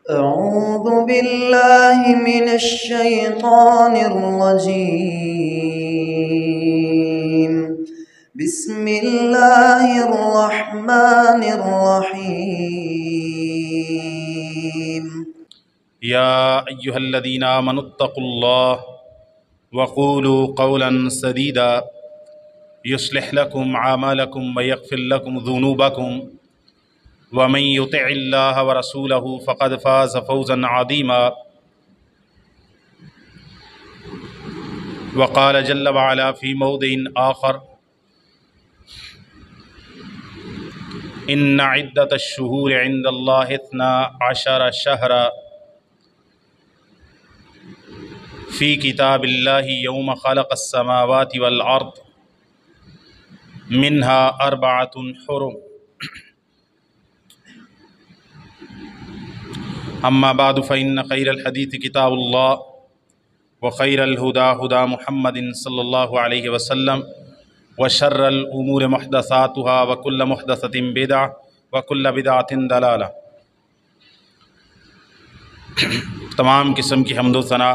أعوذ بالله من الشيطان الرجيم. بسم الله الرحمن الرحيم. يا أيها الذين آمنوا اتقوا الله وقولوا قولا سديدا يصلح لكم أعمالكم ويغفر لكم ذنوبكم ومن يطع الله ورسوله فقد فاز فوزا عظيما. وقال جل وعلا في موضع آخر: إن عدة الشهور عند الله 12 شهرا في كتاب الله يوم خلق السماوات والأرض منها 4 حرم. أما بعد فإن خير الحديث كتاب الله وخير الهدى هدى محمد صلى الله عليه وسلم وشر الأمور محدثاتها وكل محدثة بدعة وكل بدعة ضلالة. تمام قسم کی حمد و ثنا،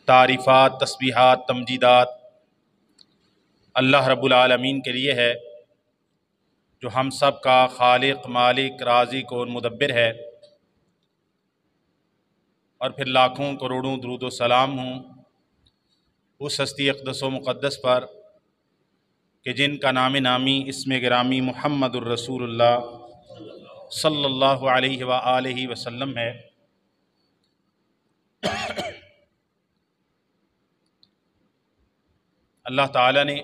تعریفات، تسبیحات، تمجیدات اللہ رب العالمین کے لیے ہے، جو ہم سب کا خالق، مالک، رازق اور مدبر ہے۔ اور پھر لاکھوں کروڑوں درود و سلام ہوں اس ہستی اقدس و مقدس پر کہ جن کا نام نامی، اسم گرامی محمد الرسول اللہ صلی اللہ علیہ وآلہ وسلم ہے۔ اللہ تعالیٰ نے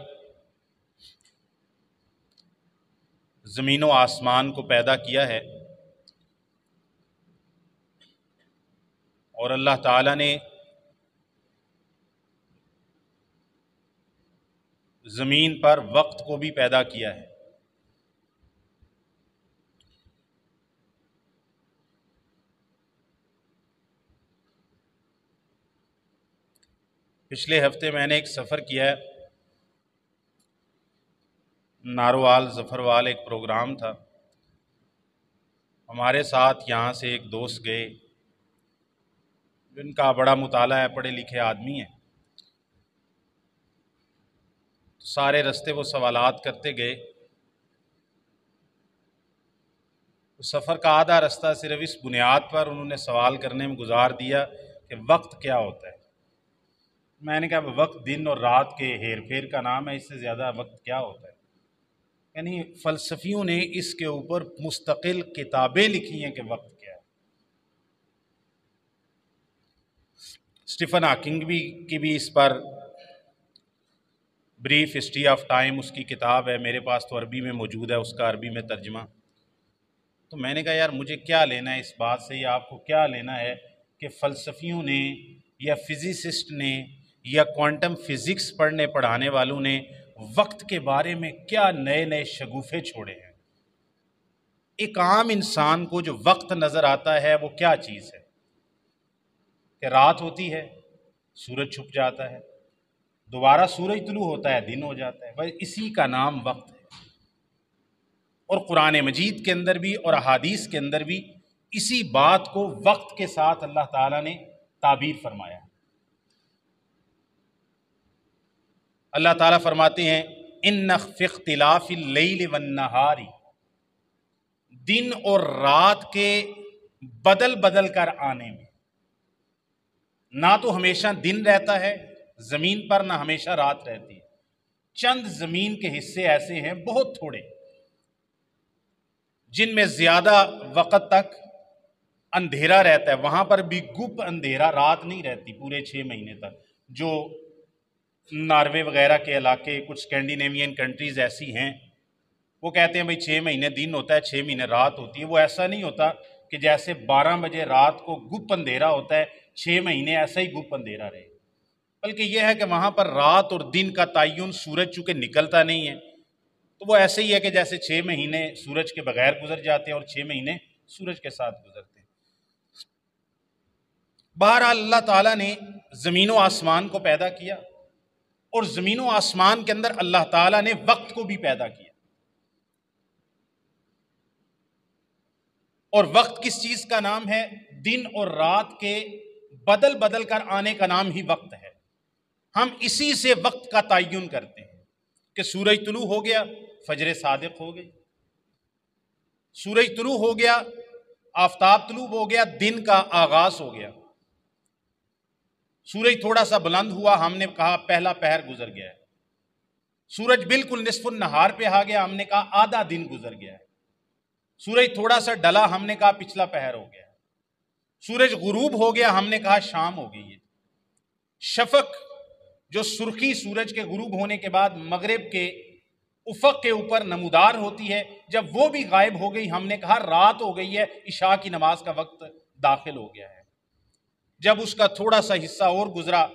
زمین و آسمان کو پیدا کیا ہے، اور اللہ تعالیٰ نے زمین پر وقت کو بھی پیدا کیا ہے۔ پچھلے ہفتے میں نے ایک سفر کیا ہے، ناروال ظفروال ایک پروگرام تھا۔ ہمارے ساتھ یہاں سے ایک دوست گئے جن کا بڑا مطالعہ ہے، پڑھے لکھے آدمی ہیں۔ سارے رستے وہ سوالات کرتے گئے۔ سفر کا آدھا رستہ صرف اس بنیاد پر انہوں نے سوال کرنے میں گزار دیا کہ وقت کیا ہوتا ہے۔ میں نے کہا وقت دن اور رات کے ہیر پھیر کا نام ہے، اس سے زیادہ وقت کیا ہوتا ہے؟ یعنی فلسفیوں نے اس کے اوپر مستقل کتابیں لکھی ہیں کہ وقت کیا ہے۔ اسٹیفن ہاکنگ کی بھی اس پر بریف ہسٹری آف ٹائم اس کی کتاب ہے، میرے پاس تو عربی میں موجود ہے، اس کا عربی میں ترجمہ۔ تو میں نے کہا یار مجھے کیا لینا ہے اس بات سے، یا آپ کو کیا لینا ہے کہ فلسفیوں نے یا فزسسٹ نے یا کوانٹم فزکس پڑھانے والوں نے وقت کے بارے میں کیا نئے نئے شگوفے چھوڑے ہیں۔ ایک عام انسان کو جو وقت نظر آتا ہے وہ کیا چیز ہے؟ کہ رات ہوتی ہے، سورج چھپ جاتا ہے، دوبارہ سورج طلوع ہوتا ہے، دن ہو جاتا ہے، بس اسی کا نام وقت ہے۔ اور قرآن مجید کے اندر بھی اور احادیث کے اندر بھی اسی بات کو وقت کے ساتھ اللہ تعالیٰ نے تعبیر فرمایا ہے۔ اللہ تعالیٰ فرماتے ہیں اِنَّ فِی اخْتِلَافِ اللَّیْلِ وَالنَّہَارِ، دن اور رات کے بدل بدل کر آنے میں، نہ تو ہمیشہ دن رہتا ہے زمین پر، نہ ہمیشہ رات رہتی ہے۔ چند زمین کے حصے ایسے ہیں بہت تھوڑے جن میں زیادہ وقت تک اندھیرا رہتا ہے، وہاں پر بھی گپ اندھیرا، رات نہیں رہتی پورے 6 مہینے تک۔ جو ناروے وغیرہ کے علاقے، کچھ اسکینڈینیوین کنٹریز ایسی ہیں، وہ کہتے ہیں بھئی 6 مہینے دن ہوتا ہے، 6 مہینے رات ہوتی ہے۔ وہ ایسا نہیں ہوتا کہ جیسے 12 بجے رات کو گپ اندھیرا ہوتا ہے، 6 مہینے ایسا ہی گپ اندھیرا رہے، بلکہ یہ ہے کہ وہاں پر رات اور دن کا تعین سورج چونکہ نکلتا نہیں ہے، تو وہ ایسے ہی ہے کہ جیسے 6 مہینے سورج کے بغیر گزر جاتے ہیں اور 6 مہینے سورج کے ساتھ گزرتے ہیں۔ بہرحال اللہ تعالیٰ نے زمین و آسمان کو پیدا کیا، اور زمین و آسمان کے اندر اللہ تعالیٰ نے وقت کو بھی پیدا کیا۔ اور وقت کس چیز کا نام ہے؟ دن اور رات کے بدل بدل کر آنے کا نام ہی وقت ہے۔ ہم اسی سے وقت کا تعین کرتے ہیں کہ سورج طلوع ہو گیا، فجر صادق ہو گئی، سورج طلوع ہو گیا، آفتاب طلوع ہو گیا، دن کا آغاز ہو گیا۔ سورج تھوڑا سا بلند ہوا، ہم نے کہا پہلا پہر گزر گیا ہے۔ سورج بالکل نصف النہار پہ آ گیا، ہم نے کہا آدھا دن گزر گیا ہے۔ سورج تھوڑا سا ڈلا، ہم نے کہا پچھلا پہر ہو گیا ہے۔ سورج غروب ہو گیا، ہم نے کہا شام ہو گئی ہے۔ شفق جو سرخی سورج کے غروب ہونے کے بعد مغرب کے افق کے اوپر نمودار ہوتی ہے، جب وہ بھی غائب ہو گئی، ہم نے کہا رات ہو گئی ہے، عشاء کی نماز کا وقت داخل ہو گیا ہے۔ جب اس کا تھوڑا سا حصہ اور گزرا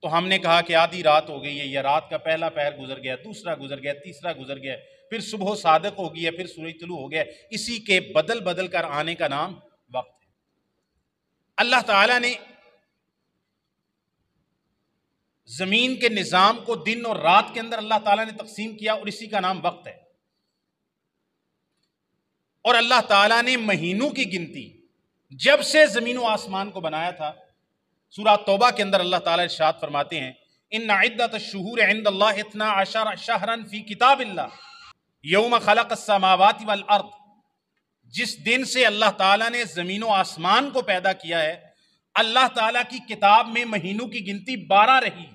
تو ہم نے کہا کہ آدھی رات ہو گئی ہے، یا رات کا پہلا پہر گزر گیا، دوسرا گزر گیا، تیسرا گزر گیا، پھر صبح صادق ہو گئی ہے، پھر سورج طلوع ہو گیا۔ اسی کے بدل بدل کر آنے کا نام وقت ہے۔ اللہ تعالیٰ نے زمین کے نظام کو دن اور رات کے اندر اللہ تعالیٰ نے تقسیم کیا، اور اسی کا نام وقت ہے۔ اور اللہ تعالیٰ نے مہینوں کی گنتی جب سے زمین و آسمان کو بنایا تھا، سورہ توبہ کے اندر اللہ تعالیٰ ارشاد فرماتے ہیں ان عدت الشہور عند اللہ 12 شہرا فی کتاب اللہ یوم خلق السماوات والارض، جس دن سے اللہ تعالیٰ نے زمین و آسمان کو پیدا کیا ہے، اللہ تعالیٰ کی کتاب میں مہینوں کی گنتی 12 رہی۔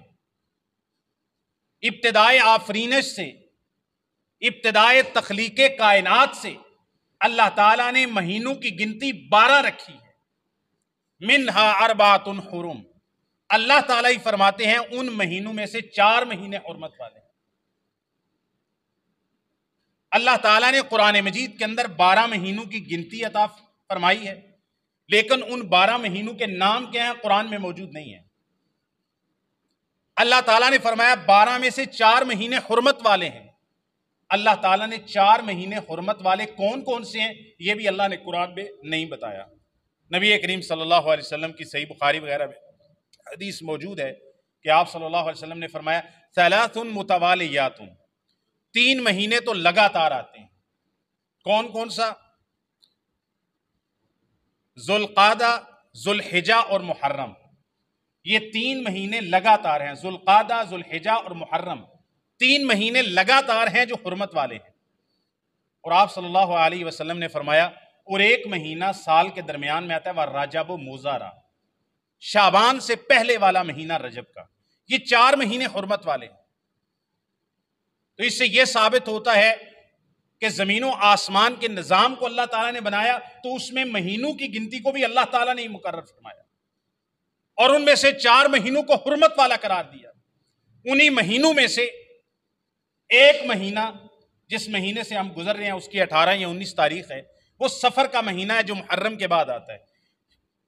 ابتدائے آفرینش سے، ابتدائے تخلیق کائنات سے اللہ تعالیٰ نے مہینوں کی گنتی 12 رکھی ہے۔ منہا اربعۃ حرم، اللہ تعالیٰ ہی فرماتے ہیں ان مہینوں میں سے 4 مہینے حرمت والے ہیں۔ اللہ تعالیٰ نے قرآن مجید کے اندر 12 مہینوں کی گنتی عطا فرمائی ہے، لیکن ان 12 مہینوں کے نام کیا ہیں قرآن میں موجود نہیں ہے۔ اللہ تعالیٰ نے فرمایا 12 میں سے 4 مہینے حرمت والے ہیں۔ اللہ تعالیٰ نے 4 مہینے حرمت والے کون کون سے ہیں یہ بھی اللہ نے قرآن میں نہیں بتایا۔ نبی کریم صلی اللہ علیہ وسلم کی صحیح بخاری وغیرہ میں حدیث موجود ہے کہ آپ صلی اللہ علیہ وسلم نے فرمایا 3 متوالیات، 3 مہینے تو لگاتار آتے ہیں۔ کون کون سا؟ ذوالقعدہ، ذوالحجہ اور محرم، یہ 3 مہینے لگاتار ہیں۔ ذوالقعدہ، ذوالحجہ اور محرم 3 مہینے لگاتار ہیں جو حرمت والے ہیں۔ اور آپ صلی اللہ علیہ وسلم نے فرمایا اور ایک مہینہ سال کے درمیان میں آتا ہے وَرَجَبُ مُزَارَ، شعبان سے پہلے والا مہینہ رجب کا، یہ 4 مہینے حرمت والے ہیں۔ تو اس سے یہ ثابت ہوتا ہے کہ زمین و آسمان کے نظام کو اللہ تعالیٰ نے بنایا تو اس میں مہینوں کی گنتی کو بھی اللہ تعالیٰ نے مقرر فرمایا، اور ان میں سے 4 مہینوں کو حرمت والا قرار دیا۔ انہی مہینوں میں سے ایک مہینہ جس مہینے سے ہم گزر رہے ہیں اس کی 18 یا 19 تاریخ ہے، وہ سفر کا مہینہ ہے جو محرم کے بعد آتا ہے۔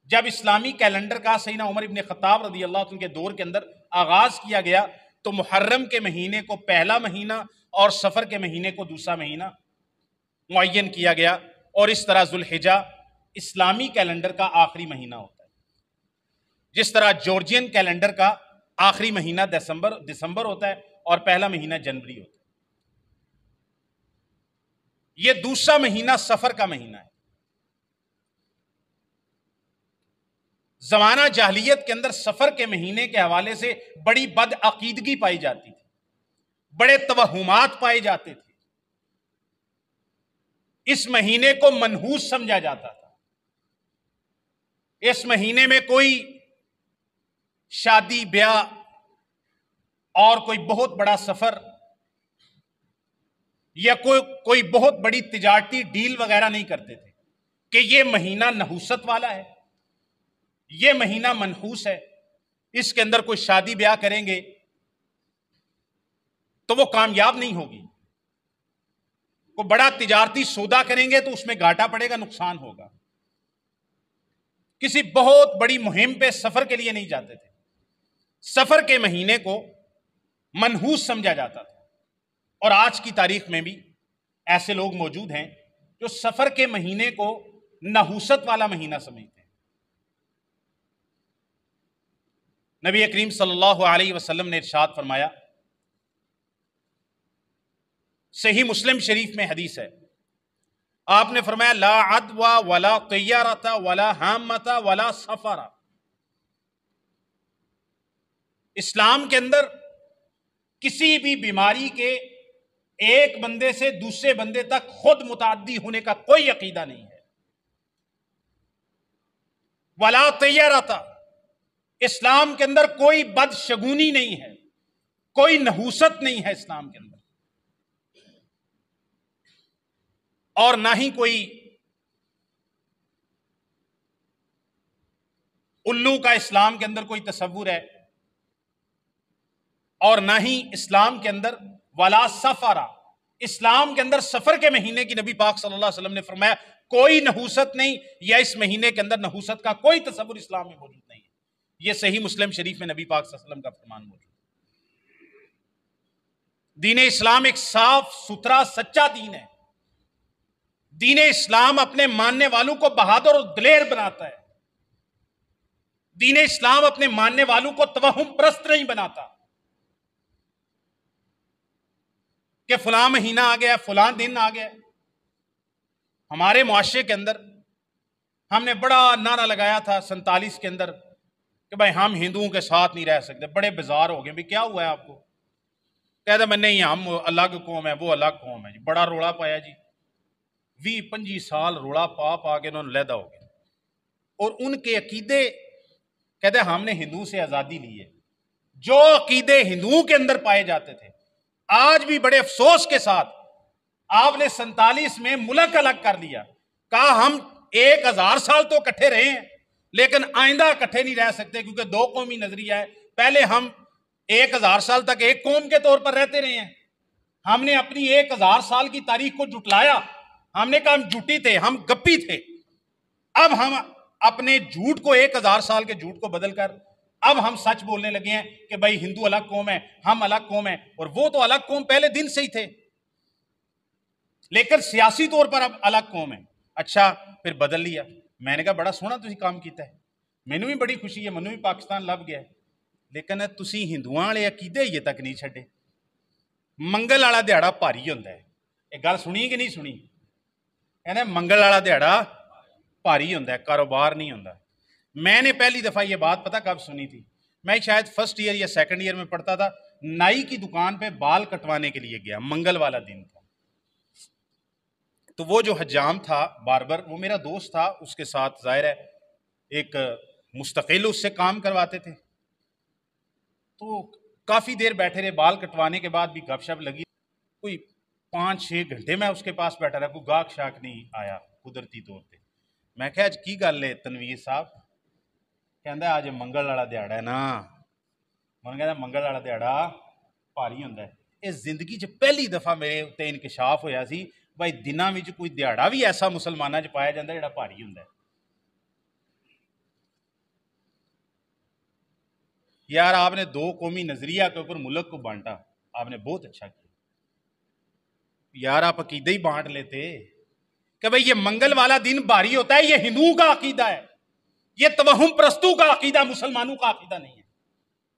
جب اسلامی کیلنڈر کا سیدنا عمر ابن خطاب رضی اللہ عنہ کے دور کے اندر آغاز کیا گیا تو محرم کے مہینے کو پہلا مہینہ اور سفر کے مہینے کو دوسرا مہینہ معین کیا گیا، اور اس طرح ذوالحجہ اسلامی کیلنڈر کا آخری مہینہ ہوتا ہے، جس طرح جارجین کیلنڈر کا آخری مہینہ دسمبر ہوتا ہے اور پہلا مہینہ جنوری ہوتا ہے۔ یہ دوسرا مہینہ سفر کا مہینہ ہے۔ زمانہ جاہلیت کے اندر سفر کے مہینے کے حوالے سے بڑی بد عقیدگی پائی جاتی تھی، بڑے توہمات پائے جاتے تھے، اس مہینے کو منحوس سمجھا جاتا تھا۔ اس مہینے میں کوئی شادی بیاہ اور کوئی بہت بڑا سفر یا کوئی بہت بڑی تجارتی ڈیل وغیرہ نہیں کرتے تھے کہ یہ مہینہ نحوست والا ہے، یہ مہینہ منحوس ہے، اس کے اندر کوئی شادی بیاہ کریں گے تو وہ کامیاب نہیں ہوگی، کوئی بڑا تجارتی سودا کریں گے تو اس میں گھاٹا پڑے گا، نقصان ہوگا۔ کسی بہت بڑی مہم پہ سفر کے لیے نہیں جاتے تھے، سفر کے مہینے کو منحوس سمجھا جاتا تھا۔ اور آج کی تاریخ میں بھی ایسے لوگ موجود ہیں جو سفر کے مہینے کو نحوست والا مہینہ سمجھتے ہیں۔ نبی کریم صلی اللہ علیہ وسلم نے ارشاد فرمایا، صحیح مسلم شریف میں حدیث ہے آپ نے فرمایا لا عدوى ولا طیارۃ ولا حامۃ ولا سفر. اسلام کے اندر کسی بھی بیماری کے ایک بندے سے دوسرے بندے تک خود متعدی ہونے کا کوئی عقیدہ نہیں ہے. ولا طیارۃ، اسلام کے اندر کوئی بدشگونی نہیں ہے، کوئی نحوست نہیں ہے اسلام کے اندر، اور نہ ہی کوئی الو کا اسلام کے اندر کوئی تصور ہے، اور نہ ہی اسلام کے اندر ولا سفرا، اسلام کے اندر سفر کے مہینے کی نبی پاک صلی اللہ علیہ وسلم نے فرمایا کوئی نحوست نہیں، یا اس مہینے کے اندر نحوست کا کوئی تصور اسلام میں موجود نہیں ہے. یہ صحیح مسلم شریف میں نبی پاک صلی اللہ علیہ وسلم کا فرمان موجود ہے. دین اسلام ایک صاف ستھرا سچا دین ہے. دین اسلام اپنے ماننے والوں کو بہادر اور دلیر بناتا ہے. دین اسلام اپنے ماننے والوں کو توہم پرست نہیں بناتا کہ فلاں مہینہ آ گیا، فلاں دن آ گیا. ہمارے معاشرے کے اندر ہم نے بڑا نعرہ لگایا تھا 47 کے اندر کہ بھائی ہم ہندوؤں کے ساتھ نہیں رہ سکتے. بڑے بیزار ہو گئے، بھائی کیا ہوا ہے آپ کو؟ کہتا میں نہیں، ہم الگ قوم ہے، وہ الگ قوم ہے جی. بڑا روڑا پایا جی، 20-25 سال روڑا پا کے انہوں نے لیدا ہو گیا. اور ان کے عقیدے کہتے ہم نے ہندو سے آزادی لی ہے. جو عقیدے ہندوؤں کے اندر پائے جاتے تھے آج بھی بڑے افسوس کے ساتھ آپ نے 47 میں ملک الگ کر لیا. کہا ہم 1000 سال تو اکٹھے رہے ہیں لیکن آئندہ اکٹھے نہیں رہ سکتے کیونکہ دو قومی نظریہ ہے. پہلے ہم 1000 سال تک ایک قوم کے طور پر رہتے رہے ہیں. ہم نے اپنی 1000 سال کی تاریخ کو جھٹلایا. ہم نے کہا ہم جھوٹی تھے، ہم گپی تھے. اب ہم اپنے جھوٹ کو 1000 سال کے جھوٹ کو بدل کر اب ہم سچ بولنے لگے ہیں کہ بھائی ہندو الگ قوم ہے، ہم الگ قوم ہے. اور وہ تو الگ قوم پہلے دن سے ہی تھے لیکن سیاسی طور پر اب الگ قوم ہے. اچھا پھر بدل لیا. میں نے کہا بڑا سونا تسی کام کیتا ہے، مینوں بھی بڑی خوشی ہے، مینوں بھی پاکستان لب گیا ہے. لیکن تسی ہندوؤں والے عقیدے یہ تک نہیں چھڈے. منگل والا دیہڑا بھاری ہوندا ہے. یہ گل سنی کہ نہیں سنی؟ کہنا منگل والا دیہڑا بھاری ہوندا ہے، کاروبار نہیں ہوندا. میں نے پہلی دفعہ یہ بات پتہ کب سنی تھی؟ میں شاید فرسٹ ایئر یا سیکنڈ ایئر میں پڑھتا تھا. نائی کی دکان پہ بال کٹوانے کے لیے گیا، منگل والا دن تھا. تو وہ جو حجام تھا باربر، وہ میرا دوست تھا، اس کے ساتھ ظاہر ہے ایک مستقل اس سے کام کرواتے تھے. تو کافی دیر بیٹھے رہے. بال کٹوانے کے بعد بھی گپ شپ لگی. کوئی 5-6 گھنٹے میں اس کے پاس بیٹھا رہا، کوئی گاہک شاک نہیں آیا قدرتی طور پہ. میں کہا آج کی گل ہے تنویر صاحب؟ کہندا آج منگل والا دیہڑا ہے نا. میں کہندا منگل والا دیہڑا بھاری ہوندا ہے. اس زندگی چ پہلی دفعہ میرے تے انکشاف ہویا سی بھائی دناں وچ کوئی دیہڑا بھی ایسا مسلماناں چ پایا جاندا جڑا بھاری ہوندا ہے. یار آپ نے دو قومی نظریہ کے اوپر ملک کو بانٹا، آپ نے بہت اچھا کیا. یار آپ عقیدہ ہی بانٹ لیتے کہ بھئی یہ منگل والا دن بھاری ہوتا ہے، یہ ہندوؤں کا عقیدہ ہے، یہ توہم پرستوں کا عقیدہ، مسلمانوں کا عقیدہ نہیں ہے.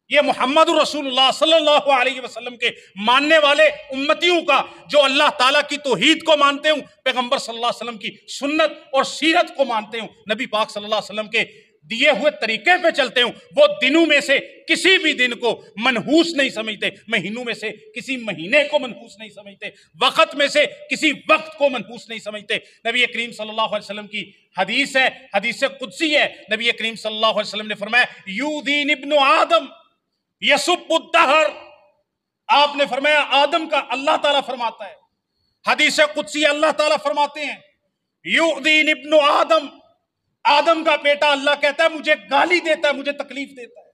یہ محمد رسول اللہ صلی اللہ علیہ وسلم کے ماننے والے امتیوں کا، جو اللہ تعالیٰ کی توحید کو مانتے ہوں، پیغمبر صلی اللہ علیہ وسلم کی سنت اور سیرت کو مانتے ہوں، نبی پاک صلی اللہ علیہ وسلم کے دیے ہوئے طریقے پہ چلتے ہوں. وہ دنوں میں سے کسی بھی دن کو منحوس نہیں سمجھتے، مہینوں میں سے کسی مہینے کو منحوس نہیں سمجھتے، وقت میں سے کسی وقت کو منحوس نہیں سمجھتے. نبی کریم صلی اللہ علیہ وسلم کی حدیث ہے، حدیث قدسی ہے. نبی کریم صلی اللہ علیہ وسلم نے فرمایا یؤذین ابن آدم یسب الدہر. آپ نے فرمایا آدم کا، اللہ تعالیٰ فرماتا ہے، حدیث قدسی اللہ تعالیٰ فرماتے ہیں یؤذین ابن آدم، آدم کا بیٹا اللہ کہتا ہے مجھے گالی دیتا ہے، مجھے تکلیف دیتا ہے.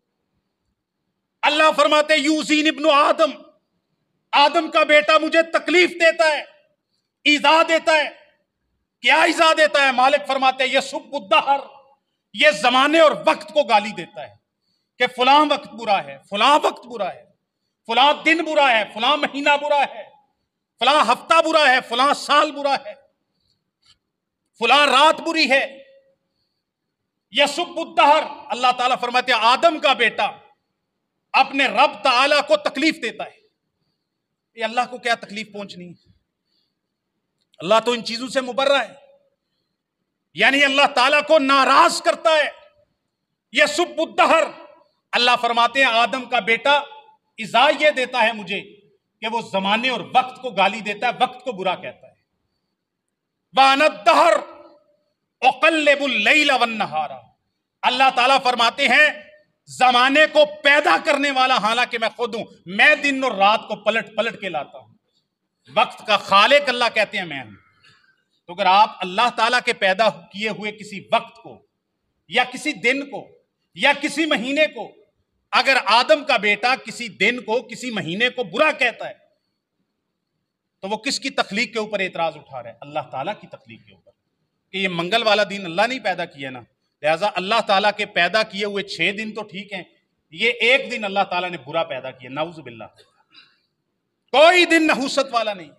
اللہ فرماتے یؤذین ابن آدم، آدم کا بیٹا مجھے تکلیف دیتا ہے، ایذا دیتا ہے. کیا ایذا دیتا ہے؟ مالک فرماتے ہیں یسب الدہر، یہ زمانے اور وقت کو گالی دیتا ہے کہ فلاں وقت برا ہے، فلاں وقت برا ہے، فلاں دن برا ہے، فلاں مہینہ برا ہے، فلاں ہفتہ برا ہے، فلاں سال برا ہے، فلاں رات بری ہے. یسب الدہر، اللہ تعالیٰ فرماتے ہیں آدم کا بیٹا اپنے رب تعالیٰ کو تکلیف دیتا ہے. یہ اللہ کو کیا تکلیف پہنچنی ہے؟ اللہ تو ان چیزوں سے مبرہ ہے، یعنی اللہ تعالیٰ کو ناراض کرتا ہے۔ یسب الدہر، اللہ فرماتے ہیں آدم کا بیٹا ایذا یہ دیتا ہے مجھے کہ وہ زمانے اور وقت کو گالی دیتا ہے، وقت کو برا کہتا ہے۔ وَأَنَا الدَّهْرُ أُقَلِّبُ اللَّيْلَ وَالنَّهَارَ، اللہ تعالیٰ فرماتے ہیں زمانے کو پیدا کرنے والا حالانکہ میں خود ہوں، میں دن اور رات کو پلٹ پلٹ کے لاتا ہوں۔ وقت کا خالق اللہ کہتے ہیں میں ہوں۔ تو اگر آپ اللہ تعالیٰ کے پیدا کیے ہوئے کسی وقت کو یا کسی دن کو یا کسی مہینے کو، اگر آدم کا بیٹا کسی دن کو کسی مہینے کو برا کہتا ہے تو وہ کس کی تخلیق کے اوپر اعتراض اٹھا رہا ہے؟ اللہ تعالیٰ کی تخلیق کے اوپر، کہ یہ منگل والا دن اللہ نہیں پیدا کیا نا، لہٰذا اللہ تعالیٰ کے پیدا کیے ہوئے 6 دن تو ٹھیک ہیں، یہ ایک دن اللہ تعالیٰ نے برا پیدا کیا، نعوذ باللہ۔ کوئی دن نحوست والا نہیں،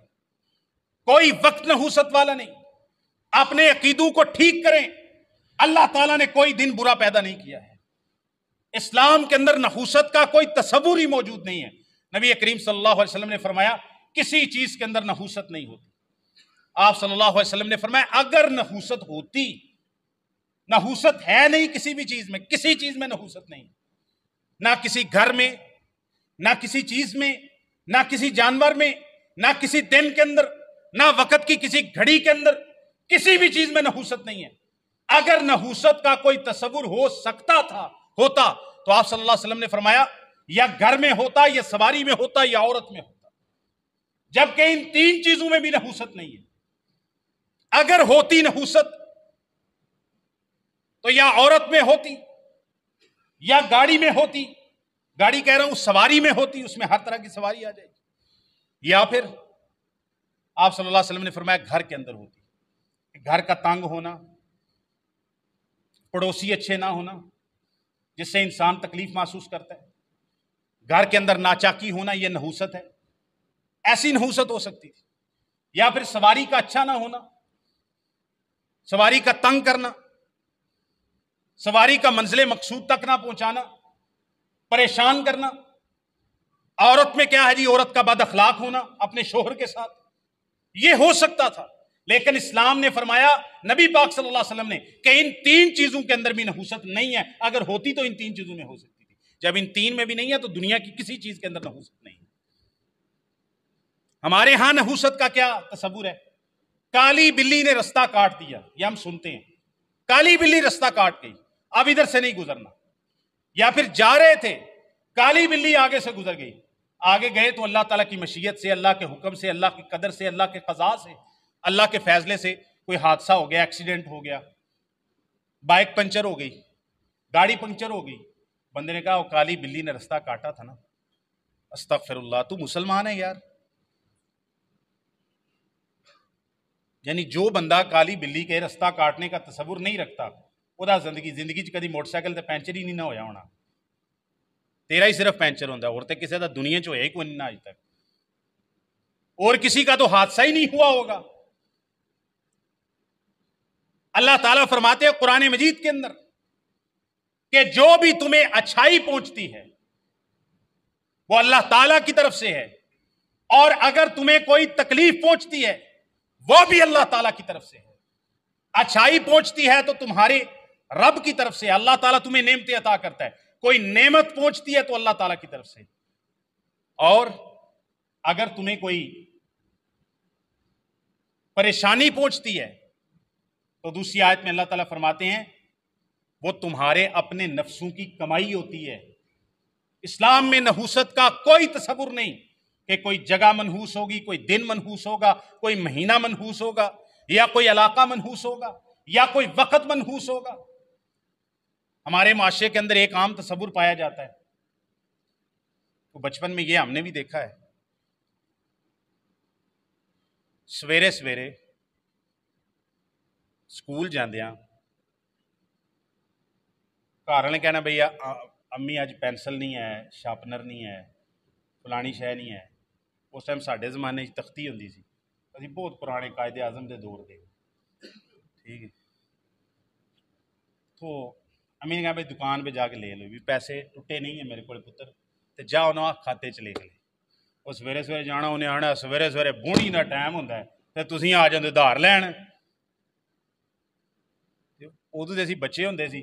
کوئی وقت نحوست والا نہیں۔ اپنے عقیدوں کو ٹھیک کریں، اللہ تعالیٰ نے کوئی دن برا پیدا نہیں کیا ہے۔ اسلام کے اندر نحوست کا کوئی تصور ہی موجود نہیں ہے۔ نبی کریم صلی اللہ علیہ وسلم نے فرمایا کسی چیز کے اندر نحوست نہیں ہوتی۔ آپ صلی اللہ علیہ وسلم نے فرمایا اگر نحوست ہوتی، نحوست ہے نہیں کسی بھی چیز میں، کسی چیز میں نحوست نہیں، نہ کسی گھر میں، نہ کسی چیز میں، نہ کسی جانور میں، نہ کسی دن کے اندر، نہ وقت کی کسی گھڑی کے اندر، کسی بھی چیز میں نحوست نہیں ہے۔ اگر نحوست کا کوئی تصور ہو سکتا تھا، ہوتا، تو آپ صلی اللہ علیہ وسلم نے فرمایا یا گھر میں ہوتا، یا سواری میں ہوتا، یا عورت میں ہوتا، جبکہ ان 3 چیزوں میں بھی نحوست نہیں ہے۔ اگر ہوتی نحوست تو یا عورت میں ہوتی، یا گاڑی میں ہوتی، گاڑی کہہ رہا ہوں سواری میں ہوتی، اس میں ہر طرح کی سواری آ جائے گی، یا پھر آپ صلی اللہ علیہ وسلم نے فرمایا گھر کے اندر ہوتی، گھر کا تنگ ہونا، پڑوسی اچھے نہ ہونا جس سے انسان تکلیف محسوس کرتا ہے، گھر کے اندر ناچاکی ہونا، یہ نحوست ہے، ایسی نحوست ہو سکتی تھی۔ یا پھر سواری کا اچھا نہ ہونا، سواری کا تنگ کرنا، سواری کا منزل مقصود تک نہ پہنچانا، پریشان کرنا۔ عورت میں کیا ہے جی، عورت کا بد اخلاق ہونا اپنے شوہر کے ساتھ، یہ ہو سکتا تھا، لیکن اسلام نے فرمایا، نبی پاک صلی اللہ علیہ وسلم نے، کہ ان 3 چیزوں کے اندر بھی نحوست نہیں ہے۔ اگر ہوتی تو ان 3 چیزوں میں ہو سکتی تھی، جب ان 3 میں بھی نہیں ہے تو دنیا کی کسی چیز کے اندر نحوست نہیں ہے۔ ہمارے ہاں نحوست کا کیا تصور ہے؟ کالی بلی نے رستہ کاٹ دیا، یہ ہم سنتے ہیں، کالی بلی رستہ کاٹ گئی، اب ادھر سے نہیں گزرنا۔ یا پھر جا رہے تھے، کالی بلی آگے سے گزر گئی، آگے گئے تو اللہ تعالیٰ کی مشیت سے، اللہ کے حکم سے، اللہ کی قدر سے، اللہ کے قضاء سے، اللہ کے فیصلے سے کوئی حادثہ ہو گیا، ایکسیڈنٹ ہو گیا، بائک پنچر ہو گئی، گاڑی پنچر ہو گئی۔ بندے نے کہا وہ کالی بلی نے رستہ کاٹا تھا نا، استغفر اللہ، تو مسلمان ہے یار؟ یعنی جو بندہ کالی بلی کے رستہ کاٹنے کا تصور نہیں رکھتا، وہ زندگی کدی موٹر سائیکل تے پینچر ہی نہیں نہ ہویا ہونا، تیرا ہی صرف پینچر ہوتا ہے، اور تے کسی دا دنیا چ ہویا ہی کوئی نہیں آج تک، اور کسی کا تو حادثہ ہی نہیں ہوا ہوگا۔ اللہ تعالیٰ فرماتے ہیں قرآن مجید کے اندر کہ جو بھی تمہیں اچھائی پہنچتی ہے وہ اللہ تعالیٰ کی طرف سے ہے، اور اگر تمہیں کوئی تکلیف پہنچتی ہے وہ بھی اللہ تعالیٰ کی طرف سے ہے۔ اچھائی پہنچتی ہے تو تمہارے رب کی طرف سے، اللہ تعالیٰ تمہیں نعمتیں عطا کرتا ہے، کوئی نعمت پہنچتی ہے تو اللہ تعالیٰ کی طرف سے، اور اگر تمہیں کوئی پریشانی پہنچتی ہے تو دوسری آیت میں اللہ تعالیٰ فرماتے ہیں وہ تمہارے اپنے نفسوں کی کمائی ہوتی ہے۔ اسلام میں نحوست کا کوئی تصور نہیں کہ کوئی جگہ منحوس ہوگی، کوئی دن منحوس ہوگا، کوئی مہینہ منحوس ہوگا، یا کوئی علاقہ منحوس ہوگا، یا کوئی وقت منحوس ہوگا۔ ہمارے معاشرے کے اندر ایک عام تصور پایا جاتا ہے، تو بچپن میں یہ ہم نے بھی دیکھا ہے، سویرے سویرے سکول جاندیاں گھر والے کہنا بھئی امی اج پینسل نہیں ہے، شارپنر نہیں ہے، فلانی شے نہیں ہے۔ اس ٹائم ساڈے زمانے تختی ہوندی سی، اسی بہت پرانے قائد اعظم دے دور دے، ٹھیک ہے، تو امی نے کہا بھائی دکان پہ جا کے لے لو، بھی پیسے ٹوٹے نہیں ہیں میرے کو پتر، تو جا انہوں کھاتے چ لے کے لے۔ وہ سویرے سویرے جانا، انہیں آنا سویرے سویرے بونی دا ٹائم ہوتا ہے، ਤੇ ਤੁਸੀਂ ਆ ਜਾਂਦੇ ਉਧਾਰ ਲੈਣ। ਉਦੋਂ ਦੇ ਅਸੀਂ ਬੱਚੇ ਹੁੰਦੇ ਸੀ,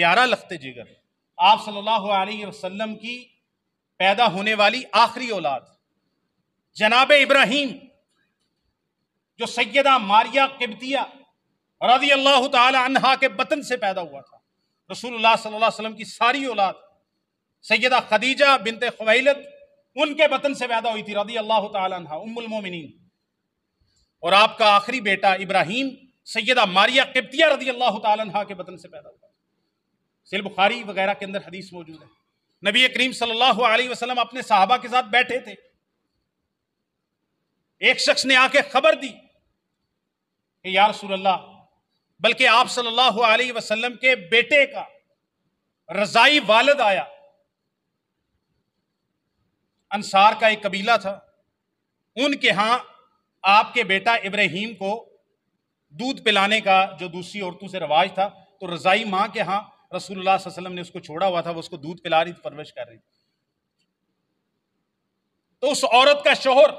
پیارا لخت جگر، آپ صلی اللہ علیہ وسلم کی پیدا ہونے والی آخری اولاد جناب ابراہیم، جو سیدہ ماریہ قبطیہ رضی اللہ تعالی عنہا کے بطن سے پیدا ہوا تھا۔ رسول اللہ صلی اللہ علیہ وسلم کی ساری اولاد سیدہ خدیجہ بنت خویلد ان کے بطن سے پیدا ہوئی تھی رضی اللہ تعالی عنہا، ام المومنین، اور آپ کا آخری بیٹا ابراہیم سیدہ ماریہ قبطیہ رضی اللہ تعالی عنہا کے بطن سے پیدا ہوا۔ صحیح بخاری وغیرہ کے اندر حدیث موجود ہے۔ نبی کریم صلی اللہ علیہ وسلم اپنے صحابہ کے ساتھ بیٹھے تھے، ایک شخص نے آ کے خبر دی کہ یا رسول اللہ، بلکہ آپ صلی اللہ علیہ وسلم کے بیٹے کا رضائی والد آیا۔ انصار کا ایک قبیلہ تھا، ان کے ہاں آپ کے بیٹا ابراہیم کو دودھ پلانے کا جو دوسری عورتوں سے رواج تھا، تو رضائی ماں کے ہاں رسول اللہ صلی اللہ علیہ وسلم نے اس کو چھوڑا ہوا تھا، وہ اس کو دودھ پلا رہی تھی، پرورش کر رہی تھی۔ تو اس عورت کا شوہر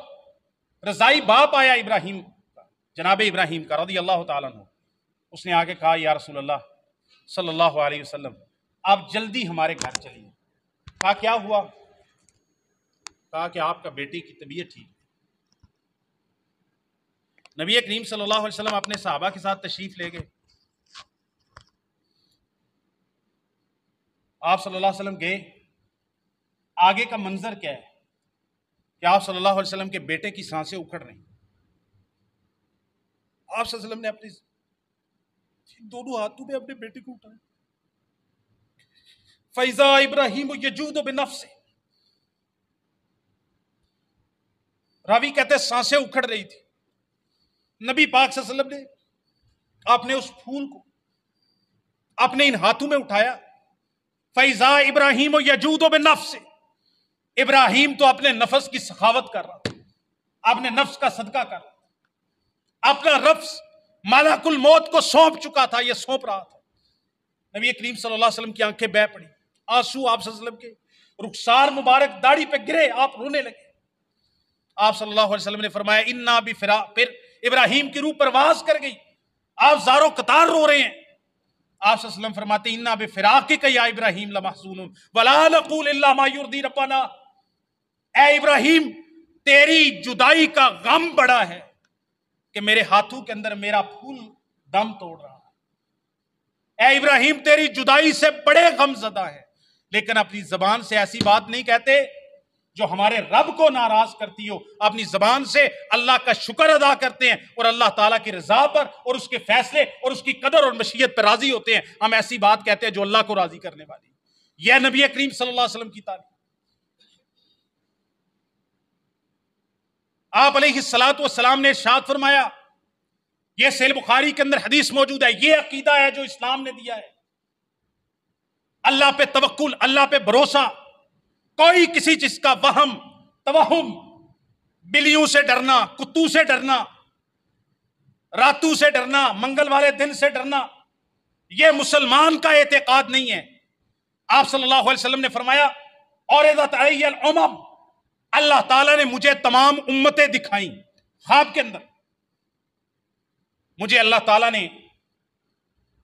رضائی باپ آیا ابراہیم کا، جناب ابراہیم کا رضی اللہ تعالیٰ عنہ، اس نے آگے کہا یا رسول اللہ صلی اللہ علیہ وسلم، آپ جلدی ہمارے گھر چلیے۔ کہا کیا ہوا؟ کہا کہ آپ کا بیٹے کی طبیعت ٹھیک۔ نبی کریم صلی اللہ علیہ وسلم اپنے صحابہ کے ساتھ تشریف لے گئے۔ آپ صلی اللہ علیہ وسلم گئے، آگے کا منظر کیا ہے کہ آپ صلی اللہ علیہ وسلم کے بیٹے کی سانسیں اکھڑ رہی ہیں۔ آپ صلی اللہ علیہ وسلم نے اپنے دونوں ہاتھوں میں اپنے بیٹے کو اٹھایا، فَإِذَا إِبْرَاهِيمُ يَجُودُ بِنَفْسِهِ، راوی کہتے ہیں سانسیں اکھڑ رہی تھی۔ نبی پاک صلی اللہ علیہ وسلم نے اپنے اس پھول کو اپنے ان ہاتھوں میں اٹھایا، فَإِذَا إِبْرَاهِيمُ يَجُودُ بِنَفْسِهِ، ابراہیم تو اپنے نفس کی سخاوت کر رہا تھا، اپنے نفس کا صدقہ کر رہا تھا، اپنا نفس ملک الموت کو سونپ چکا تھا، یہ سونپ رہا تھا۔ نبی کریم صلی اللہ علیہ وسلم کی آنکھیں بہہ پڑی، آنسو آپ صلی اللہ علیہ وسلم کے رخسار مبارک داڑھی پہ گرے، آپ رونے لگے۔ آپ صلی اللہ علیہ وسلم نے فرمایا انا بفراق، پھر ابراہیم کی روح پرواز کر گئی، آپ زارو قطار رو رہے ہیں۔ آپ صلی اللہ علیہ وسلم فرماتے ہیں انا بفراقک یا ابراہیم لمحزون ولا نقول الا ما یرضی ربنا، اے ابراہیم تیری جدائی کا غم بڑا ہے کہ میرے ہاتھوں کے اندر میرا پھول دم توڑ رہا ہے۔ اے ابراہیم تیری جدائی سے بڑے غم زدہ ہے، لیکن اپنی زبان سے ایسی بات نہیں کہتے جو ہمارے رب کو ناراض کرتی ہو، اپنی زبان سے اللہ کا شکر ادا کرتے ہیں اور اللہ تعالیٰ کی رضا پر اور اس کے فیصلے اور اس کی قدر اور مشیت پر راضی ہوتے ہیں۔ ہم ایسی بات کہتے ہیں جو اللہ کو راضی کرنے والی۔ یہ نبی کریم صلی اللہ علیہ وسلم کی تعلیم۔ آپ علیہ السلام نے ارشاد فرمایا، یہ صحیح بخاری کے اندر حدیث موجود ہے، یہ عقیدہ ہے جو اسلام نے دیا ہے، اللہ پہ توکل، اللہ پہ بھروسہ، کوئی کسی چیز کا وہم توہم، بلیوں سے ڈرنا، کتوں سے ڈرنا، راتوں سے ڈرنا، منگل والے دن سے ڈرنا، یہ مسلمان کا اعتقاد نہیں ہے۔ آپ صلی اللہ علیہ وسلم نے فرمایا عرضت علی الامم، اللہ تعالیٰ نے مجھے تمام امتیں دکھائیں خواب کے اندر۔ مجھے اللہ تعالیٰ نے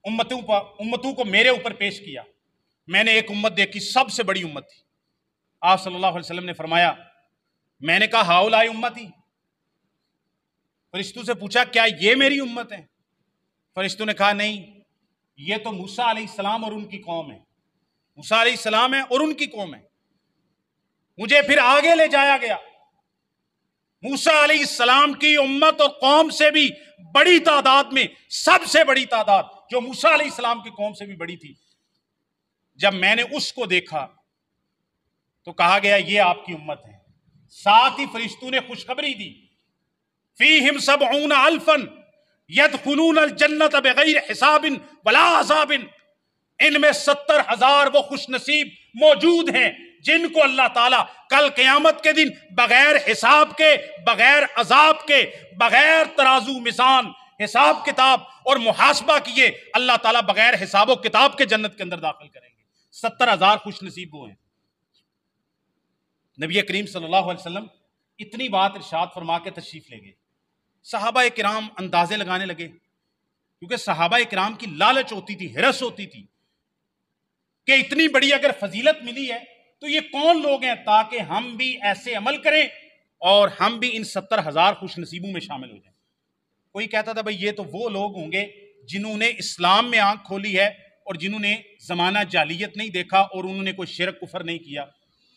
امتوں کو میرے اوپر پیش کیا، میں نے ایک امت دیکھی، سب سے بڑی امت تھی۔ آپ صلی اللہ علیہ وسلم نے فرمایا، میں نے کہا ہاؤلائی امتی، فرشتوں سے پوچھا کیا یہ میری امت ہے؟ فرشتوں نے کہا نہیں، یہ تو موسیٰ علیہ السلام اور ان کی قوم ہے، موسیٰ علیہ السلام ہے اور ان کی قوم ہے۔ مجھے پھر آگے لے جایا گیا، موسیٰ علیہ السلام کی امت اور قوم سے بھی بڑی تعداد میں، سب سے بڑی تعداد جو موسیٰ علیہ السلام کی قوم سے بھی بڑی تھی۔ جب میں نے اس کو دیکھا تو کہا گیا یہ آپ کی امت ہے۔ ساتھ ہی فرشتوں نے خوشخبری دی، فیہم 70 الفا یدخلون الجنت بغیر حساب ولا عذاب، ان میں 70,000 وہ خوش نصیب موجود ہیں جن کو اللہ تعالیٰ کل قیامت کے دن بغیر حساب کے، بغیر عذاب کے، بغیر ترازو میزان، حساب کتاب اور محاسبہ کیے اللہ تعالیٰ بغیر حساب و کتاب کے جنت کے اندر داخل کریں گے۔ 70,000 خوش نصیب وہ ہیں۔ نبی کریم صلی اللہ علیہ وسلم اتنی بات ارشاد فرما کے تشریف لے گئے۔ صحابہ کرام اندازے لگانے لگے، کیونکہ صحابہ کرام کی لالچ ہوتی تھی، ہرس ہوتی تھی کہ اتنی بڑی اگر فضیلت ملی ہے تو یہ کون لوگ ہیں تاکہ ہم بھی ایسے عمل کریں اور ہم بھی ان 70,000 خوش نصیبوں میں شامل ہو جائیں۔ کوئی کہتا تھا بھئی یہ تو وہ لوگ ہوں گے جنہوں نے اسلام میں آنکھ کھولی ہے اور جنہوں نے زمانہ جاہلیت نہیں دیکھا اور انہوں نے کوئی شرک کفر نہیں کیا،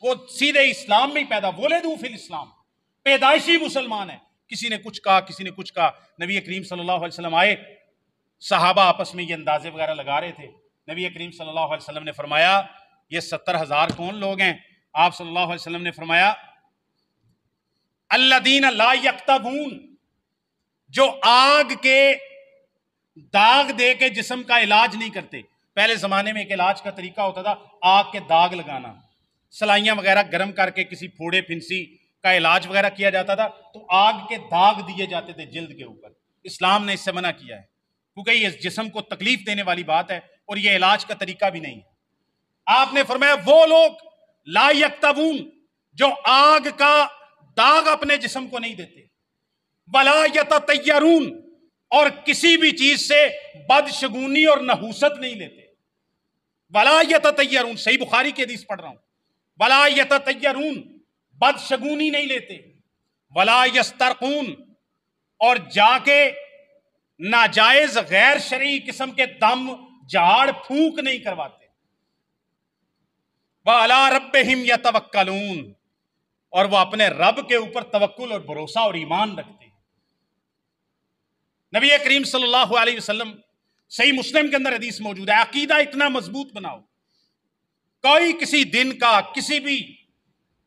وہ سیدھے اسلام میں ہی پیدا، ولدوا فی الاسلام، پیدائشی مسلمان ہیں۔ کسی نے کچھ کہا، کسی نے کچھ کہا، نبی کریم صلی اللہ علیہ وسلم آئے، صحابہ آپس میں یہ اندازے وغیرہ لگا رہے تھے۔ نبی کریم صلی اللہ علیہ وسلم نے فرمایا یہ 70,000 کون لوگ ہیں؟ آپ صلی اللہ علیہ وسلم نے فرمایا الذین لا یکتوون، جو آگ کے داغ دے کے جسم کا علاج نہیں کرتے۔ پہلے زمانے میں ایک علاج کا طریقہ ہوتا تھا آگ کے داغ لگانا، سلائیاں وغیرہ گرم کر کے کسی پھوڑے پھنسی کا علاج وغیرہ کیا جاتا تھا تو آگ کے داغ دیے جاتے تھے جلد کے اوپر۔ اسلام نے اس سے منع کیا ہے کیونکہ یہ جسم کو تکلیف دینے والی بات ہے اور یہ علاج کا طریقہ بھی نہیں ہے۔ آپ نے فرمایا وہ لوگ لا یکتوون، جو آگ کا داغ اپنے جسم کو نہیں دیتے، ولا یتطیرون، اور کسی بھی چیز سے بدشگونی اور نحوست نہیں لیتے۔ ولا یتطیرون، صحیح بخاری کی حدیث پڑھ رہا ہوں، ولا یتطیرون، بدشگونی نہیں لیتے، ولا یسترقون، اور جا کے ناجائز غیر شرعی قسم کے دم جھاڑ پھونک نہیں کرواتے، وَعَلَىٰ رَبِّهِمْ يَتَوَكَّلُونَ، اور وہ اپنے رب کے اوپر توکل اور بھروسہ اور ایمان رکھتے ہیں۔ نبی کریم صلی اللہ علیہ وسلم، صحیح مسلم کے اندر حدیث موجود ہے، عقیدہ اتنا مضبوط بناؤ، کوئی کسی دن کا، کسی بھی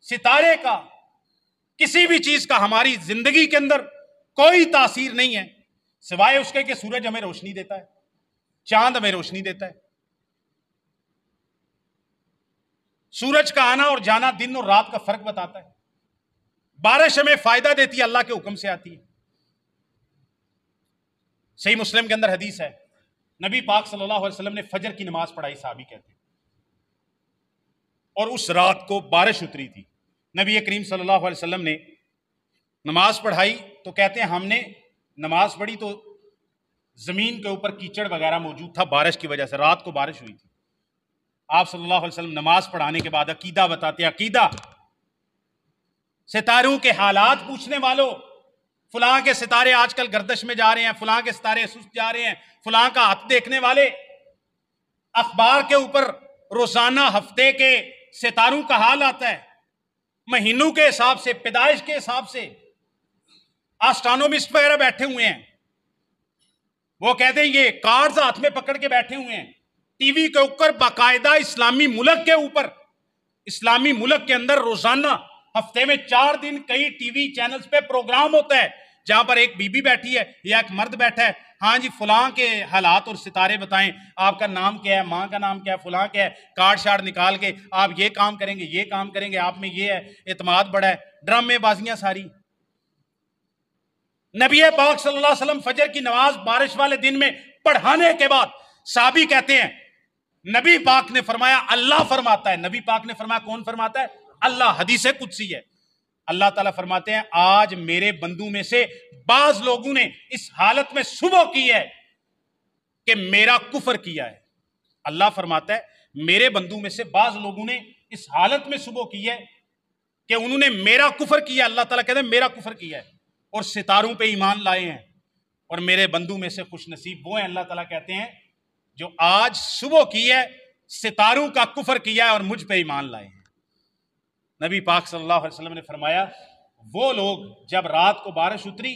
ستارے کا، کسی بھی چیز کا ہماری زندگی کے اندر کوئی تاثیر نہیں ہے سوائے اس کے کہ سورج ہمیں روشنی دیتا ہے، چاند ہمیں روشنی دیتا ہے۔ سورج کا آنا اور جانا دن اور رات کا فرق بتاتا ہے۔ بارش ہمیں فائدہ دیتی ہے، اللہ کے حکم سے آتی ہے۔ صحیح مسلم کے اندر حدیث ہے، نبی پاک صلی اللہ علیہ وسلم نے فجر کی نماز پڑھائی، صحابی کہتے ہیں، اور اس رات کو بارش اتری تھی۔ نبی کریم صلی اللہ علیہ وسلم نے نماز پڑھائی تو کہتے ہیں ہم نے نماز پڑھی تو زمین کے اوپر کیچڑ وغیرہ موجود تھا بارش کی وجہ سے، رات کو بارش ہوئی تھی۔ آپ صلی اللہ علیہ وسلم نماز پڑھانے کے بعد عقیدہ بتاتے ہیں، عقیدہ، ستاروں کے حالات پوچھنے والوں، فلاں کے ستارے آج کل گردش میں جا رہے ہیں، فلاں کے ستارے سست جا رہے ہیں، فلاں کا ہاتھ دیکھنے والے، اخبار کے اوپر روزانہ ہفتے کے ستاروں کا حال آتا ہے، مہینوں کے حساب سے، پیدائش کے حساب سے۔ آسٹرونومسٹ وغیرہ بیٹھے ہوئے ہیں، وہ کہتے ہیں یہ کارڈز ہاتھ میں پکڑ کے بیٹھے ہوئے ہیں، ٹی وی کے اوپر باقاعدہ اسلامی ملک کے اوپر، اسلامی ملک کے اندر روزانہ ہفتے میں 4 دن کئی ٹی وی چینلز پہ پروگرام ہوتا ہے جہاں پر ایک بی بی بیٹھی ہے یا ایک مرد بیٹھا ہے، ہاں جی فلاں کے حالات اور ستارے بتائیں، آپ کا نام کیا ہے، ماں کا نام کیا ہے، فلاں کیا ہے، کارڈ شارڈ نکال کے آپ یہ کام کریں گے، یہ کام کریں گے، آپ میں یہ ہے، اعتماد بڑا ہے، ڈرامے بازیاں ساری۔ نبی پاک صلی اللہ علیہ وسلم فجر کی نماز بارش والے دن میں پڑھانے کے بعد صحابی کہتے ہیں نبی پاک نے فرمایا، اللہ فرماتا ہے، نبی پاک نے فرمایا، کون فرماتا ہے؟ اللہ، حدیث قدسی ہے، اللہ تعالیٰ فرماتے ہیں آج میرے بندوں میں سے بعض لوگوں نے اس حالت میں صبح کی ہے کہ میرا کفر کیا ہے۔ اللہ فرماتا ہے میرے بندوں میں سے بعض لوگوں نے اس حالت میں صبح کی ہے کہ انہوں نے میرا کفر کیا، اللہ تعالیٰ کہتے ہیں میرا کفر کیا ہے اور ستاروں پہ ایمان لائے ہیں، اور میرے بندوں میں سے خوش نصیب وہ ہیں، اللہ تعالیٰ کہتے ہیں جو آج صبح کی ہے، ستاروں کا کفر کیا ہے اور مجھ پہ ایمان لائے ہیں۔ نبی پاک صلی اللہ علیہ وسلم نے فرمایا وہ لوگ جب رات کو بارش اتری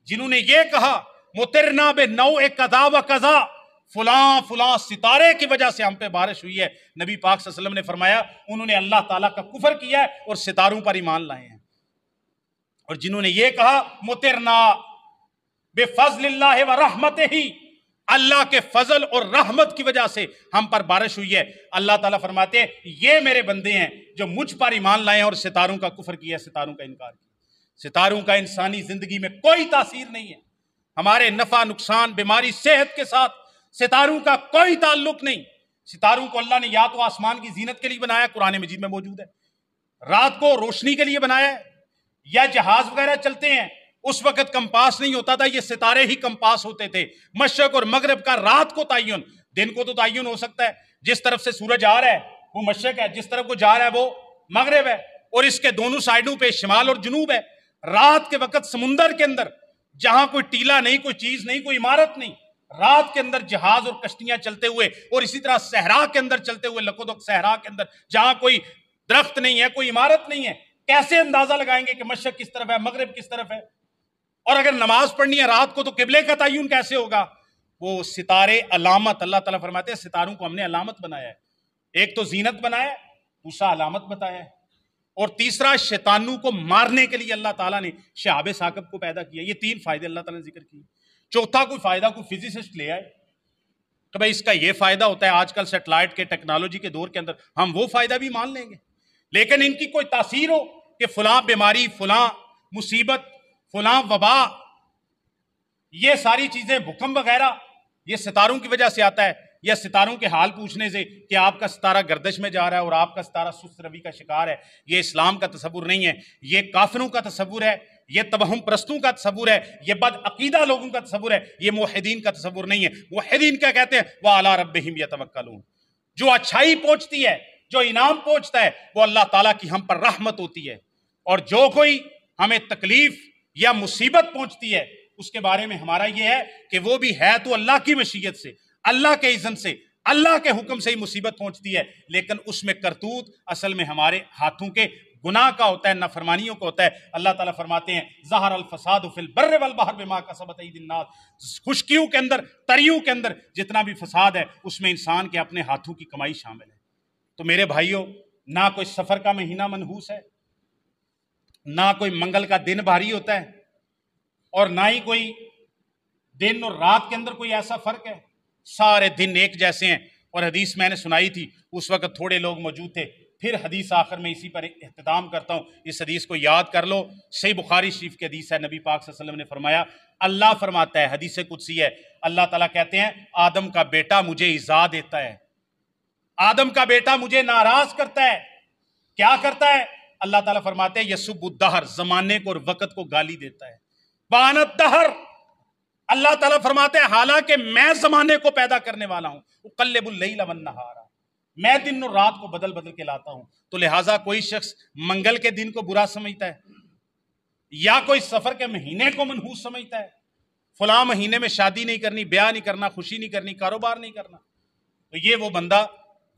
جنہوں نے یہ کہا مطرنا بنوع قضا و قضا، فلاں فلاں ستارے کی وجہ سے ہم پہ بارش ہوئی ہے، نبی پاک صلی اللہ علیہ وسلم نے فرمایا انہوں نے اللہ تعالیٰ کا کفر کیا ہے اور ستاروں پر ایمان لائے ہیں۔ اور جنہوں نے یہ کہا مطرنا بفضل اللہ و رحمتہ، اللہ کے فضل اور رحمت کی وجہ سے ہم پر بارش ہوئی ہے، اللہ تعالیٰ فرماتے ہیں یہ میرے بندے ہیں جو مجھ پر ایمان لائے ہیں اور ستاروں کا کفر کیا ہے، ستاروں کا انکار کیا۔ ستاروں کا انسانی زندگی میں کوئی تاثیر نہیں ہے، ہمارے نفع نقصان بیماری صحت کے ساتھ ستاروں کا کوئی تعلق نہیں۔ ستاروں کو اللہ نے یا تو آسمان کی زینت کے لیے بنایا، قرآن مجید میں موجود ہے، رات کو روشنی کے لیے بنایا ہے، یا جہاز وغیرہ چلتے ہیں اس وقت کمپاس نہیں ہوتا تھا، یہ ستارے ہی کمپاس ہوتے تھے، مشرق اور مغرب کا رات کو تعین، دن کو تو تعین ہو سکتا ہے، جس طرف سے سورج آ رہا ہے وہ مشرق ہے، جس طرف وہ جا رہا ہے وہ مغرب ہے، اور اس کے دونوں سائڈوں پہ شمال اور جنوب ہے۔ رات کے وقت سمندر کے اندر جہاں کوئی ٹیلا نہیں، کوئی چیز نہیں، کوئی عمارت نہیں، رات کے اندر جہاز اور کشتیاں چلتے ہوئے، اور اسی طرح صحرا کے اندر چلتے ہوئے، لقدق صحرا کے اندر جہاں کوئی درخت نہیں ہے، کوئی عمارت نہیں ہے، کیسے اندازہ لگائیں گے کہ مشرق کس طرف ہے، مغرب کس طرف ہے؟ اور اگر نماز پڑھنی ہے رات کو تو قبلے کا تعین کیسے ہوگا؟ وہ ستارے علامت، اللہ تعالیٰ فرماتے ہیں ستاروں کو ہم نے علامت بنایا ہے، ایک تو زینت بنایا ہے، دوسرا علامت بتایا ہے، اور تیسرا شیطانوں کو مارنے کے لیے اللہ تعالیٰ نے شہاب ثاقب کو پیدا کیا۔ یہ تین فائدے اللہ تعالیٰ نے ذکر کیے۔ چوتھا کوئی فائدہ کوئی فزسسٹ لے آئے کہ بھائی اس کا یہ فائدہ ہوتا ہے، آج کل سیٹلائٹ کے ٹیکنالوجی کے دور کے اندر ہم وہ فائدہ بھی مان لیں گے، لیکن ان کی کوئی تاثیر ہو کہ فلاں بیماری، فلاں مصیبت، فلاں وبا، یہ ساری چیزیں، بھوکم وغیرہ، یہ ستاروں کی وجہ سے آتا ہے، یا ستاروں کے حال پوچھنے سے کہ آپ کا ستارہ گردش میں جا رہا ہے اور آپ کا ستارہ سست روی کا شکار ہے، یہ اسلام کا تصور نہیں ہے، یہ کافروں کا تصور ہے، یہ توہم پرستوں کا تصور ہے، یہ بد عقیدہ لوگوں کا تصور ہے، یہ موحدین کا تصور نہیں ہے۔ موحدین کیا کہتے ہیں؟ وَعَلَىٰ رَبِّهِمْ يَتَوَكَّلُونَ، جو اچھائی پہنچتی ہے، جو انعام پہنچتا ہے، وہ اللہ تعالیٰ کی ہم پر رحمت ہوتی ہے، اور جو کوئی ہمیں تکلیف یا مصیبت پہنچتی ہے اس کے بارے میں ہمارا یہ ہے کہ وہ بھی ہے تو اللہ کی مشیت سے، اللہ کے اذن سے، اللہ کے حکم سے ہی مصیبت پہنچتی ہے، لیکن اس میں کرتوت اصل میں ہمارے ہاتھوں کے گناہ کا ہوتا ہے، نافرمانیوں کا ہوتا ہے۔ اللہ تعالیٰ فرماتے ہیں ظہر الفساد فی البر والبحر بما کسبت ایدی الناس، خشکیوں کے اندر، تریوں کے اندر جتنا بھی فساد ہے اس میں انسان کے اپنے ہاتھوں کی کمائی شامل ہے۔ تو میرے بھائیوں، نہ کوئی سفر کا مہینہ منحوس ہے، نہ کوئی منگل کا دن بھاری ہوتا ہے، اور نہ ہی کوئی دن اور رات کے اندر کوئی ایسا فرق ہے، سارے دن ایک جیسے ہیں۔ اور حدیث میں نے سنائی تھی، اس وقت تھوڑے لوگ موجود تھے، پھر حدیث آخر میں اسی پر اختتام کرتا ہوں، اس حدیث کو یاد کر لو، صحیح بخاری شریف کی حدیث ہے، نبی پاک صلی اللہ علیہ وسلم نے فرمایا، اللہ فرماتا ہے، حدیث قدسی ہے، اللہ تعالیٰ کہتے ہیں آدم کا بیٹا مجھے ایذا دیتا ہے، آدم کا بیٹا مجھے ناراض کرتا ہے، کیا کرتا ہے؟ اللہ تعالیٰ فرماتے ہیں یسب الدہر، زمانے کو اور وقت کو گالی دیتا ہے، وَأَنَا الدَّهْرُ، اللہ تعالیٰ فرماتے ہیں حالانکہ میں زمانے کو پیدا کرنے والا ہوں، اقلب اللیل والنہار، میں دن اور رات کو بدل بدل کے لاتا ہوں۔ تو لہٰذا کوئی شخص منگل کے دن کو برا سمجھتا ہے، یا کوئی سفر کے مہینے کو منحوس سمجھتا ہے، فلاں مہینے میں شادی نہیں کرنی، بیاہ نہیں کرنا، خوشی نہیں کرنی، کاروبار نہیں کرنا، تو یہ وہ بندہ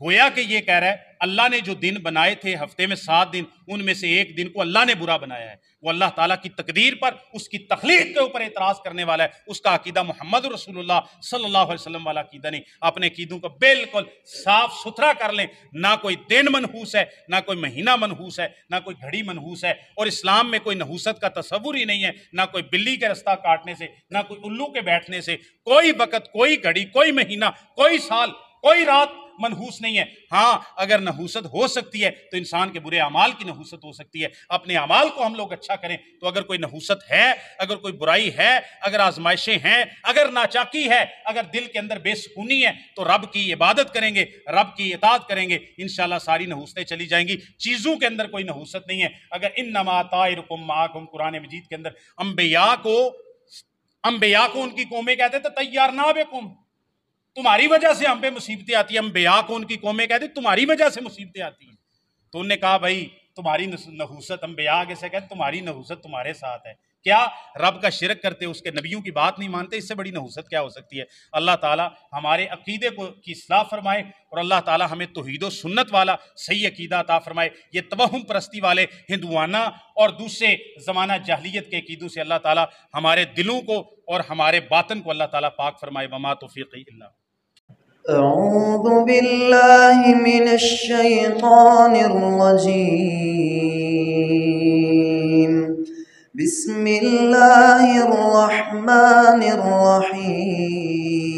گویا کہ یہ کہہ رہا ہے اللہ نے جو دن بنائے تھے ہفتے میں 7 دن، ان میں سے ایک دن کو اللہ نے برا بنایا ہے، وہ اللہ تعالیٰ کی تقدیر پر، اس کی تخلیق کے اوپر اعتراض کرنے والا ہے، اس کا عقیدہ محمد رسول اللہ صلی اللہ علیہ وسلم والا عقیدہ نہیں۔ اپنے عقیدوں کو بالکل صاف ستھرا کر لیں، نہ کوئی دن منحوس ہے، نہ کوئی مہینہ منحوس ہے، نہ کوئی گھڑی منحوس ہے، اور اسلام میں کوئی نحوست کا تصور ہی نہیں ہے، نہ کوئی بلی کے رستہ کاٹنے سے، نہ کوئی الو کے بیٹھنے سے، کوئی وقت، کوئی گھڑی، کوئی مہینہ، کوئی سال، کوئی رات منحوس نہیں ہے۔ ہاں اگر نحوست ہو سکتی ہے تو انسان کے برے اعمال کی نحوست ہو سکتی ہے، اپنے اعمال کو ہم لوگ اچھا کریں۔ تو اگر کوئی نحوست ہے، اگر کوئی برائی ہے، اگر آزمائشیں ہیں، اگر ناچاکی ہے، اگر دل کے اندر بے سکونی ہے، تو رب کی عبادت کریں گے، رب کی اطاعت کریں گے، انشاءاللہ ساری نحوستیں چلی جائیں گی۔ چیزوں کے اندر کوئی نحوست نہیں ہے۔ اگر انما طائرکم معکم، قرآن مجید کے اندر انبیاء کو ان کی قومیں کہتے تھے طیرنا بکم، تمہاری وجہ سے ہم پہ مصیبتیں آتی ہیں۔ انبیاء کو ان کی قومیں کہتے تمہاری وجہ سے مصیبتیں آتی ہیں۔ تو انہوں نے کہا بھائی تمہاری نحوست، انبیاء آگے سے کہتے تمہاری نحوست تمہارے ساتھ ہے، کیا رب کا شرک کرتے، اس کے نبیوں کی بات نہیں مانتے، اس سے بڑی نحوست کیا ہو سکتی ہے؟ اللہ تعالیٰ ہمارے عقیدے کی اصلاح فرمائے، اور اللہ تعالیٰ ہمیں توحید و سنت والا صحیح عقیدہ عطا فرمائے۔ یہ توہم پرستی والے ہندوانہ اور دوسرے زمانہ جاہلیت کے عقیدوں سے اللہ تعالیٰ ہمارے دلوں کو اور ہمارے باطن کو اللہ تعالیٰ پاک فرمائے۔ وما توفیقی الا اعوذ باللہ من الشیطان الرجیم، بسم اللہ الرحمن الرحیم۔